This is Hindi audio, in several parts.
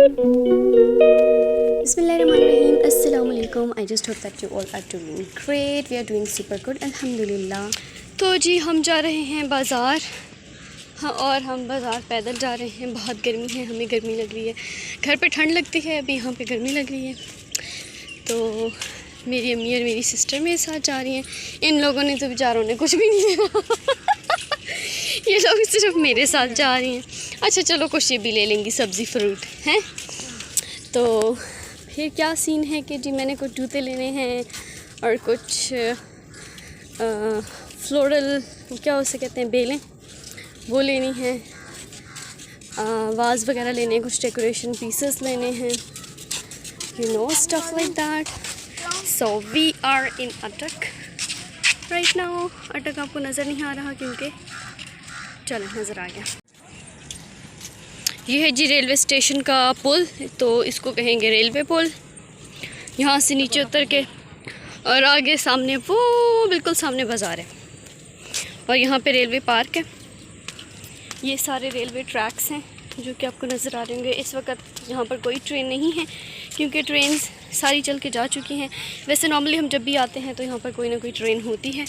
Bismillahirrahmanirrahim. Assalamualaikum. I just hope that you all are doing great. We are doing super good. Alhamdulillah. तो जी हम जा रहे हैं बाज़ार। हाँ, और हम बाज़ार पैदल जा रहे हैं। बहुत गर्मी है, हमें गर्मी लग रही है। घर पे ठंड लगती है, अभी यहाँ पे गर्मी लग रही है। तो मेरी अम्मी और मेरी सिस्टर मेरे साथ जा रही हैं। इन लोगों ने तो बेचारों ने कुछ भी नहीं लेना। ये लोग सिर्फ मेरे साथ जा रही हैं। अच्छा चलो कुछ ये भी ले लेंगी, सब्ज़ी फ्रूट हैं। तो फिर क्या सीन है कि जी मैंने कुछ जूते लेने हैं और कुछ फ्लोरल क्या उसे कहते हैं, बेलें, वो लेनी है। वाज वगैरह लेने हैं, कुछ डेकोरेशन पीसेस लेने हैं, you know stuff like that. So we are in अटक राइट नाउ। अटक आपको नज़र नहीं आ रहा क्योंकि चलो नज़र आ गया। ये है जी रेलवे स्टेशन का पुल, तो इसको कहेंगे रेलवे पुल। यहाँ से नीचे उतर के और आगे सामने वो बिल्कुल सामने बाज़ार है और यहाँ पे रेलवे पार्क है। ये सारे रेलवे ट्रैक्स हैं जो कि आपको नज़र आ रहे होंगे। इस वक्त यहाँ पर कोई ट्रेन नहीं है क्योंकि ट्रेन सारी चल के जा चुकी हैं। वैसे नॉर्मली हम जब भी आते हैं तो यहाँ पर कोई ना कोई ट्रेन होती है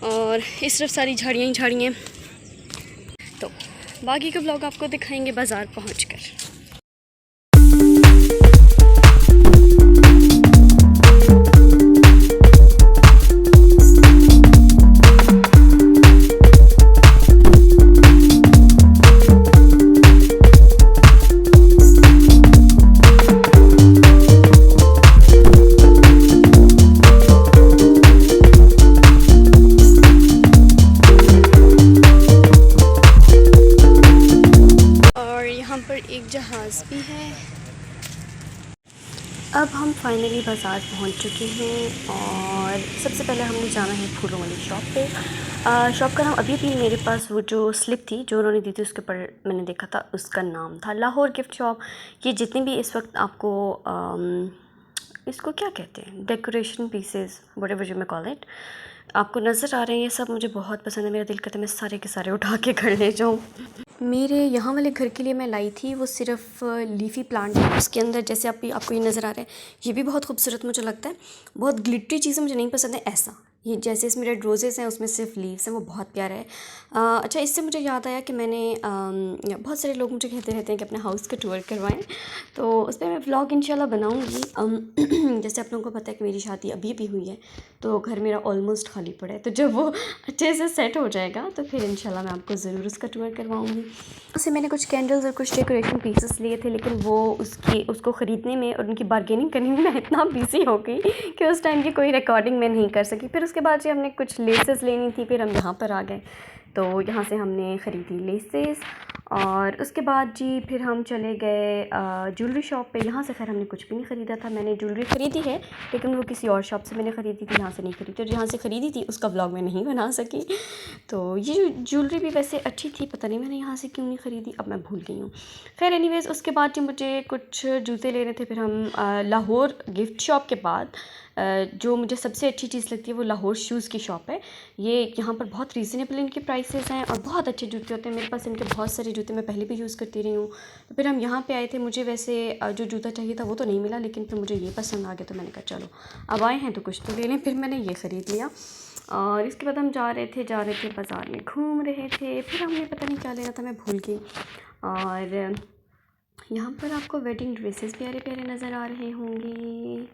और इस तरफ सारी झाड़ियाँ ही झाड़ियाँ। तो बाकी का ब्लॉग आपको दिखाएंगे बाज़ार पहुँचकर। एक जहाज़ भी है। अब हम फाइनली बाज़ार पहुंच चुके हैं और सबसे पहले हमने जाना है फूलों वाली शॉप पे। शॉप का नाम अभी मेरे पास वो जो स्लिप थी जो उन्होंने दी थी उसके ऊपर मैंने देखा था, उसका नाम था लाहौर गिफ्ट शॉप। ये जितने भी इस वक्त आपको इसको क्या कहते हैं, decoration pieces whatever you may call it, आपको नज़र आ रहे हैं, ये सब मुझे बहुत पसंद है। मेरा दिल करता है मैं सारे के सारे उठा के घर ले जाऊँ। मेरे यहाँ वाले घर के लिए मैं लाई थी वो सिर्फ लीफ़ी प्लांट है। उसके अंदर जैसे आपको ये नज़र आ रहा है, ये भी बहुत खूबसूरत मुझे लगता है। बहुत ग्लिटरी चीज़ें मुझे नहीं पसंद है। ऐसा ये जैसे इसमें रेड रोज़ेज़ हैं, उसमें सिर्फ लीव्स हैं, वो बहुत प्यारा है। अच्छा, इससे मुझे याद आया कि मैंने बहुत सारे लोग मुझे कहते रहते हैं कि अपने हाउस का टूर करवाएं, तो उस पर मैं व्लॉग इंशाल्लाह बनाऊंगी। जैसे आप लोगों को पता है कि मेरी शादी अभी भी हुई है, तो घर मेरा ऑलमोस्ट खाली पड़ा है। तो जब वो अच्छे से सेट हो जाएगा तो फिर इंशाल्लाह मैं आपको ज़रूर उसका टूर करवाऊँगी। उससे मैंने कुछ कैंडल्स और कुछ डेकोरेशन पीसेस लिए थे, लेकिन वो उसको ख़रीदने में और उनकी बार्गेनिंग करने में मैं इतना बिज़ी हो गई कि उस टाइम की कोई रिकॉर्डिंग मैं नहीं कर सकी। फिर उसके बाद से हमने कुछ लेसेस लेनी थी, फिर हम यहाँ पर आ गए, तो यहाँ से हमने ख़रीदी लेसेस। और उसके बाद जी फिर हम चले गए ज्वेलरी शॉप पे। यहाँ से खैर हमने कुछ भी नहीं ख़रीदा था। मैंने ज्वेलरी ख़रीदी है लेकिन वो किसी और शॉप से मैंने ख़रीदी थी, यहाँ से नहीं ख़रीदी। और जहाँ से ख़रीदी थी उसका व्लॉग मैं नहीं बना सकी। तो ये ज्वेलरी भी वैसे अच्छी थी, पता नहीं मैंने यहाँ से क्यों नहीं ख़रीदी, अब मैं भूल गई हूँ। खैर एनीवेज़ उसके बाद जी मुझे कुछ जूते लेने थे। फिर हम लाहौर गिफ्ट शॉप के बाद जो मुझे सबसे अच्छी चीज़ लगती है वो लाहौर शूज़ की शॉप है। ये यहाँ पर बहुत रीज़नेबल इनके प्राइसेस हैं और बहुत अच्छे जूते होते हैं। मेरे पास इनके बहुत सारे जूते मैं पहले भी यूज़ करती रही हूँ। तो फिर हम यहाँ पे आए थे। मुझे वैसे जो जूता चाहिए था वो तो नहीं मिला, लेकिन फिर मुझे ये पसंद आ गया, तो मैंने कहा चलो अब आए हैं तो कुछ तो ले लें। फिर मैंने ये ख़रीद लिया और इसके बाद हम जा रहे थे बाज़ार में घूम रहे थे। फिर हमने पता नहीं क्या लेना था, मैं भूल गई। और यहाँ पर आपको वेडिंग ड्रेसेस प्यारे प्यारे नज़र आ रहे होंगे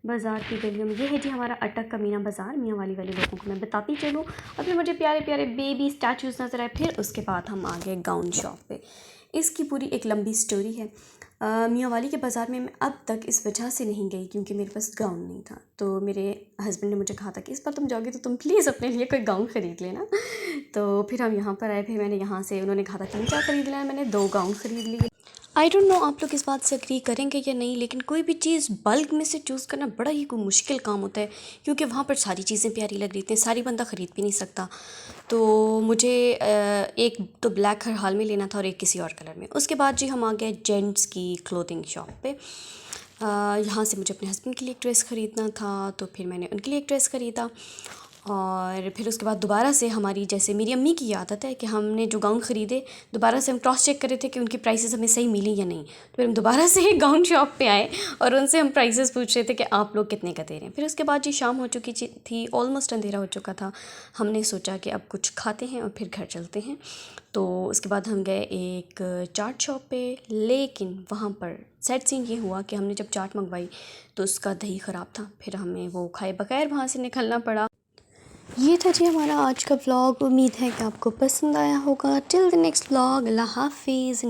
बाज़ार की गलियों में। ये है जी हमारा अटक का मीना बाज़ार। मियाँ वाली वाले लोगों को मैं बताती चलूँ। और फिर मुझे प्यारे प्यारे बेबी स्टैचूज़ नज़र आए। फिर उसके बाद हम आ गए गाउन शॉप पे। इसकी पूरी एक लंबी स्टोरी है। मियाँ वाली के बाज़ार में मैं अब तक इस वजह से नहीं गई क्योंकि मेरे पास गाउन नहीं था। तो मेरे हस्बैंड ने मुझे कहा था कि इस बार तुम जाओगे तो तुम प्लीज़ अपने लिए कोई गाउन ख़रीद लेना। तो फिर हम यहाँ पर आए। फिर मैंने यहाँ से, उन्होंने कहा था तुम क्या ख़रीद लेना, मैंने 2 गाउन ख़रीद लिए। आई डोंट नो आप लोग इस बात से एग्री करेंगे या नहीं, लेकिन कोई भी चीज़ बल्क में से चूज़ करना बड़ा ही कोई मुश्किल काम होता है क्योंकि वहाँ पर सारी चीज़ें प्यारी लग रही थी, सारी बंदा ख़रीद भी नहीं सकता। तो मुझे एक तो ब्लैक हर हाल में लेना था और एक किसी और कलर में। उसके बाद जी हम आ गए जेंट्स की क्लोथिंग शॉप पे। यहाँ से मुझे अपने हस्बैंड के लिए एक ड्रेस ख़रीदना था, तो फिर मैंने उनके लिए एक ड्रेस ख़रीदा। और फिर उसके बाद दोबारा से हमारी, जैसे मेरी अम्मी की आदत है कि हमने जो गाउन ख़रीदे दोबारा से हम क्रॉस चेक कर रहे थे कि उनकी प्राइसेस हमें सही मिली या नहीं। तो फिर हम दोबारा से गाउन शॉप पे आए और उनसे हम प्राइसेस पूछ रहे थे कि आप लोग कितने का दे रहे हैं। फिर उसके बाद जी शाम हो चुकी थी, ऑलमोस्ट अंधेरा हो चुका था। हमने सोचा कि अब कुछ खाते हैं और फिर घर चलते हैं। तो उसके बाद हम गए एक चाट शॉप पे, लेकिन वहाँ पर सैड सीन ये हुआ कि हमने जब चाट मंगवाई तो उसका दही ख़राब था। फिर हमें वो खाए बगैर वहाँ से निकलना पड़ा। ये था जी हमारा आज का व्लॉग। उम्मीद है कि आपको पसंद आया होगा। टिल द नेक्स्ट व्लॉग, अल्लाह हाफिज़।